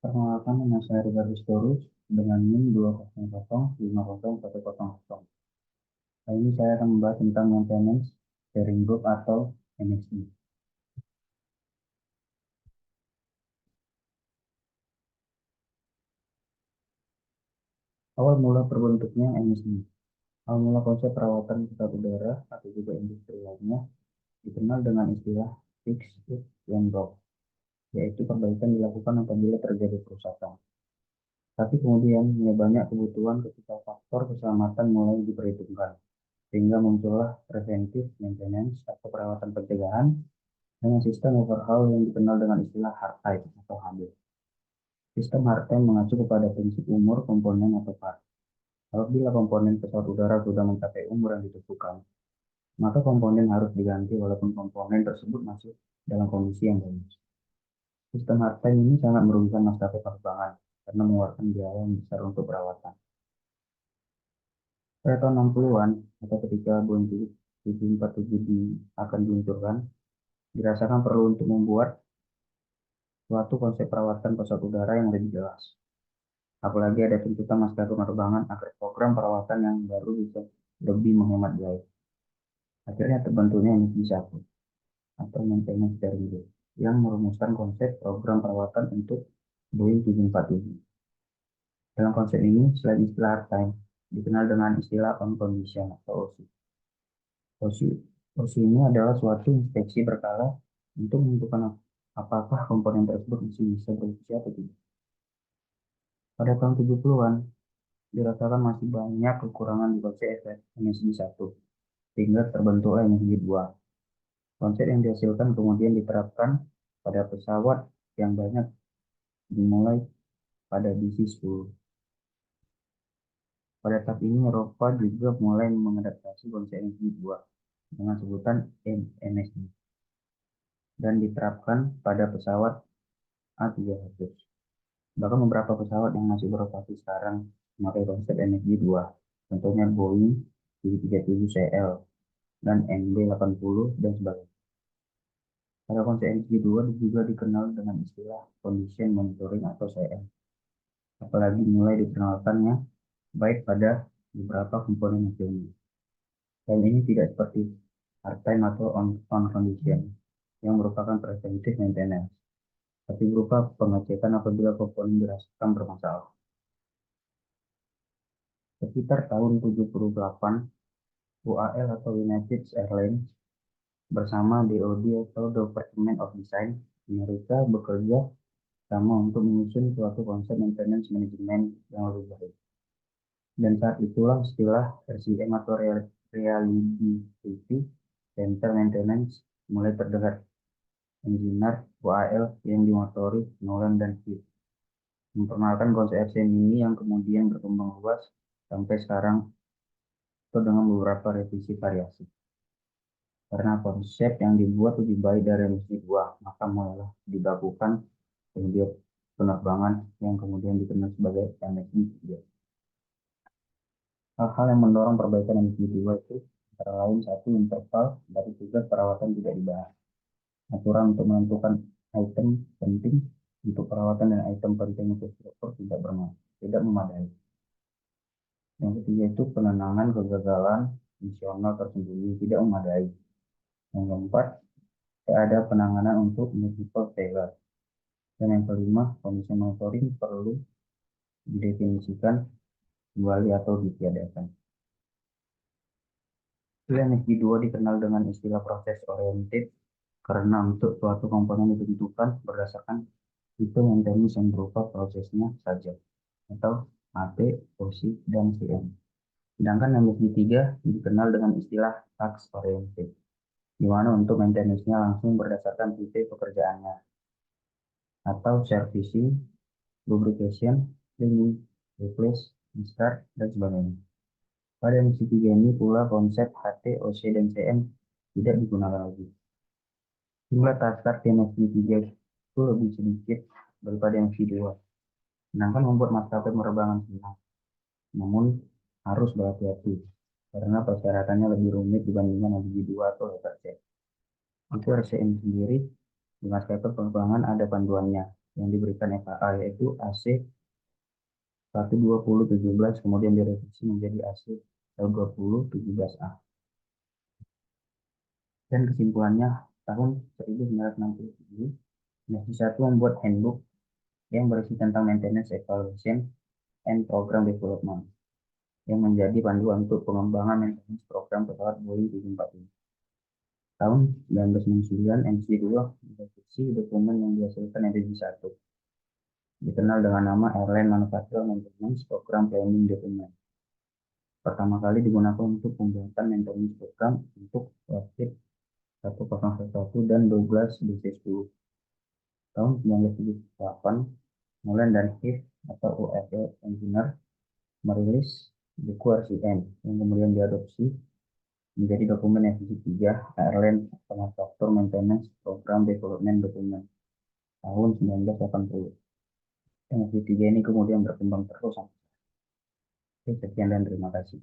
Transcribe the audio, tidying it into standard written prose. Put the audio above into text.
Perkenalkan, nama saya Ricardo dengan NIM 200500100. Kali ini saya akan membahas tentang maintenance sharing group atau MSG. Awal mula terbentuknya MSG. Awal mula konsep perawatan pesawat udara atau juga industri lainnya dikenal dengan istilah fix it and drop, yaitu perbaikan dilakukan apabila terjadi kerusakan. Tapi kemudian mulai banyak kebutuhan ketika faktor keselamatan mulai diperhitungkan, sehingga muncullah preventive maintenance atau perawatan pencegahan dengan sistem overhaul yang dikenal dengan istilah hard type atau HB. Sistem hard type mengacu kepada prinsip umur komponen atau part. Apabila komponen pesawat udara sudah mencapai umur yang ditentukan, maka komponen harus diganti walaupun komponen tersebut masih dalam kondisi yang bagus. Sistem hard type ini sangat merugikan maskapai penerbangan karena mengeluarkan biaya yang besar untuk perawatan. Pada tahun 60-an, atau ketika Boeing 747 akan diluncurkan, dirasakan perlu untuk membuat suatu konsep perawatan pesawat udara yang lebih jelas. Apalagi ada tuntutan maskapai penerbangan agar program perawatan yang baru bisa lebih menghemat biaya. Akhirnya terbentuknya MSG-1 atau Maintenance Sharing Group yang merumuskan konsep program perawatan untuk Boeing 747. Dalam konsep ini, selain istilah hard time, dikenal dengan istilah on condition atau OC. OC ini adalah suatu inspeksi berkala untuk menentukan apakah komponen tersebut masih bisa beroperasi atau tidak. Pada tahun 70-an, dirasakan masih banyak kekurangan di konsep MSG-1, sehingga terbentuklah MSG-2. Konsep yang dihasilkan kemudian diterapkan pada pesawat yang banyak dimulai pada DC-10. Pada tahap ini, Eropa juga mulai mengadaptasi konsep MSG-2 dengan sebutan MSG dan diterapkan pada pesawat A300. Bahkan beberapa pesawat yang masih beroperasi sekarang memakai konsep MSG-2, contohnya Boeing 737CL dan MD-80 dan sebagainya. Pada konsep MSG-2 juga dikenal dengan istilah Condition Monitoring atau CM, apalagi mulai diperkenalkannya baik pada beberapa komponen nasional. Dan ini tidak seperti hard time atau on condition yang merupakan preventive maintenance, tapi berupa pengecekan apabila komponen dirasakan bermasalah. Sekitar tahun 78, UAL atau United Airlines bersama DoD atau Department of Defense Amerika bekerja sama untuk menyusun suatu konsep maintenance management yang lebih baik. Dan saat itulah istilah RCM atau Reliability Center Maintenance mulai terdengar. Engineer UAL yang dimotori Nolan dan Heath memperkenalkan konsep RCM ini yang kemudian berkembang luas sampai sekarang atau dengan beberapa revisi variasi. Karena konsep yang dibuat lebih baik dari MSG-2, maka mulailah dilakukan kemudian penerbangan yang kemudian dikenal sebagai MSG-3. Hal-hal yang mendorong perbaikan MSG-2 itu antara lain satu, interval dari tugas perawatan tidak dibahas. Aturan untuk menentukan item penting untuk perawatan dan item penting untuk struktur tidak memadai. Yang ketiga itu penenangan kegagalan fungsional tersembunyi tidak memadai. Yang keempat, tidak ada penanganan untuk multiple failure. Dan yang kelima, kondisi monitoring perlu didefinisikan kembali atau ditiadakan. MSG-2 dikenal dengan istilah proses oriented karena untuk suatu komponen ditentukan berdasarkan tipe maintenance yang berupa prosesnya saja, atau AP, OC, dan CM. Sedangkan MSG-3 dikenal dengan istilah task oriented, di mana untuk maintenance-nya langsung berdasarkan tipe pekerjaannya, atau servicing, lubrication, cleaning, replace, discard, dan sebagainya. Pada MSG-3 ini pula konsep HT, OC, dan CM tidak digunakan lagi. Jumlah task di MSG-3 itu lebih sedikit daripada MSG-2, sedangkan membuat maskapai penerbangan senang. Namun harus berhati-hati karena persyaratannya lebih rumit dibandingkan MSG-2 atau letter C. Untuk RCM sendiri, di maskapai penerbangan ada panduannya, yang diberikan FAA, yaitu AC 12017, kemudian direvisi menjadi AC 12017A. Dan kesimpulannya, tahun 1967, Komisi 1 membuat handbook yang berisi tentang maintenance evaluation and program development, yang menjadi panduan untuk pengembangan maintenance program pesawat Boeing 747. Tahun 1969, MC2 merevisi dokumen yang dihasilkan NTG 1, dikenal dengan nama Airline Manufacturer Maintenance Program Planning Document. Pertama kali digunakan untuk pembuatan maintenance program untuk Lockheed 1001 dan Douglas DC-10. Tahun 1978, Nolan dan Heath atau OFL Engineer merilis buku RCM yang kemudian diadopsi menjadi dokumen FDC 3 Airline Manufacturer Maintenance Program Development Document tahun 1980. FDC 3 ini kemudian berkembang terus. Sekian dan terima kasih.